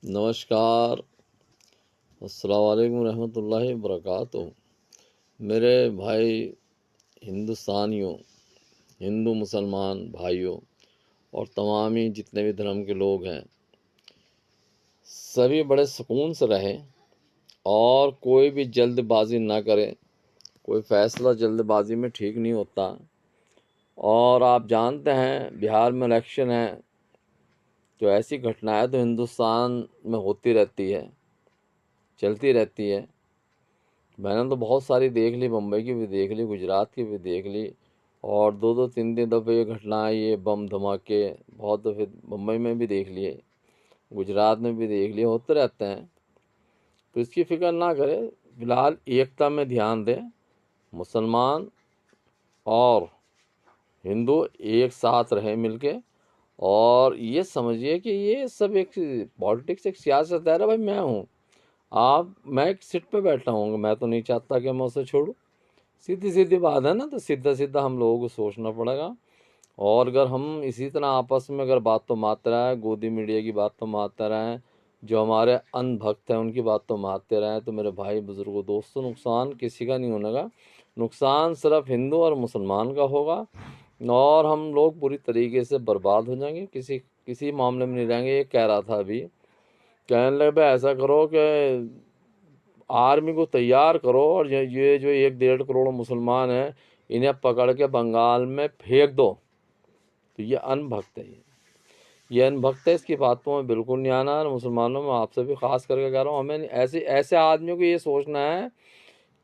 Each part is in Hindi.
नमस्कार। अस्सलाम वालेकुम रहमतुल्लाहि वबरकातुहू। मेरे भाई हिंदुस्तानियों, हिंदू मुसलमान भाइयों और तमाम ही जितने भी धर्म के लोग हैं, सभी बड़े सुकून से रहें और कोई भी जल्दबाजी ना करें। कोई फ़ैसला जल्दबाजी में ठीक नहीं होता। और आप जानते हैं बिहार में इलेक्शन है, तो ऐसी घटनाएं तो हिंदुस्तान में होती रहती है, चलती रहती है। मैंने तो बहुत सारी देख ली, मुंबई की भी देख ली, गुजरात की भी देख ली, और दो दो तीन तीन दफ़े ये घटनाएं, ये बम धमाके बहुत दफ़े मुंबई में भी देख लिए, गुजरात में भी देख लिए, होते रहते हैं। तो इसकी फ़िक्र ना करें, फ़िलहाल एकता में ध्यान दें। मुसलमान और हिंदू एक साथ रहें मिलके, और ये समझिए कि ये सब एक पॉलिटिक्स, एक सियासत है। भाई मैं एक सीट पे बैठा हूँ, मैं तो नहीं चाहता कि मैं उसे छोड़ूं। सीधी सीधी बात है ना। तो सीधा सीधा हम लोगों को सोचना पड़ेगा। और अगर हम इसी तरह आपस में अगर बात तो मारते रहें, गोदी मीडिया की बात तो मारते रहें, जो हमारे अनभक्त हैं उनकी बात तो मारते रहें, तो मेरे भाई बुजुर्गों दोस्तों, नुकसान किसी का नहीं होने का। नुकसान सिर्फ हिंदू और मुसलमान का होगा, और हम लोग पूरी तरीके से बर्बाद हो जाएंगे, किसी किसी मामले में नहीं रहेंगे। ये कह रहा था अभी, कहने लगे भाई ऐसा करो कि आर्मी को तैयार करो, और ये जो 1-1.5 करोड़ मुसलमान हैं, इन्हें पकड़ के बंगाल में फेंक दो। तो ये अनभक्त है, ये अनभक्त है। इसकी बातों में बिल्कुल नहीं आना। और मुसलमानों में आपसे भी ख़ास करके कह रहा हूँ, हमें ऐसे ऐसे आदमियों को ये सोचना है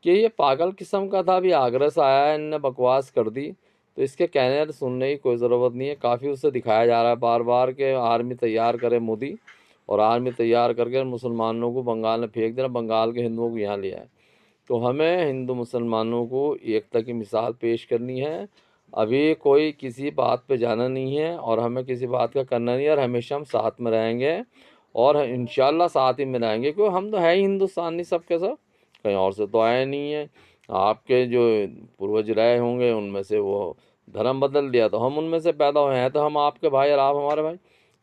कि ये पागल किस्म का था, अभी आगरा से आया है, इनने बकवास कर दी, तो इसके कहने और सुनने की कोई ज़रूरत नहीं है। काफ़ी उससे दिखाया जा रहा है बार बार कि आर्मी तैयार करे मोदी, और आर्मी तैयार करके मुसलमानों को बंगाल में फेंक देना, बंगाल के हिंदुओं को यहाँ लिया है। तो हमें हिंदू मुसलमानों को एकता की मिसाल पेश करनी है। अभी कोई किसी बात पे जाना नहीं है, और हमें किसी बात का करना नहीं है, और हमेशा हम साथ में रहेंगे, और इंशाल्लाह साथ ही में रहेंगे, क्योंकि हम तो है ही हिंदुस्तानी सबके सब, कहीं और से तो आए नहीं है। आपके जो पूर्वज रहे होंगे उनमें से वो धर्म बदल दिया, तो हम उनमें से पैदा हुए हैं, तो हम आपके भाई और आप हमारे भाई।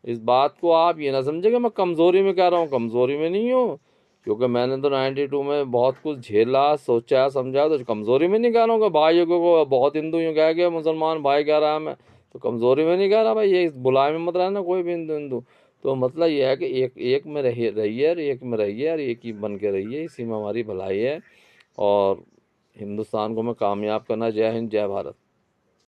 इस बात को आप ये ना समझे कि मैं कमज़ोरी में कह रहा हूँ, कमज़ोरी में नहीं हूँ, क्योंकि मैंने तो 92 में बहुत कुछ झेला, सोचा, समझा। तो कमज़ोरी में नहीं कह रहा हूँ कि भाइयों को बहुत हिंदू यूँ कह के मुसलमान भाई कह रहा है, मैं तो कमज़ोरी में नहीं कह रहा। भाई ये बुलाए में मत रहना कोई भी हिंदू हिंदू। तो मतलब ये है कि एक एक में रहिए, और एक में रहिए, और एक ही बन के रहिए, इसी में हमारी भलाई है। और हिंदुस्तान को मैं कामयाब करना। जय हिंद, जय भारत।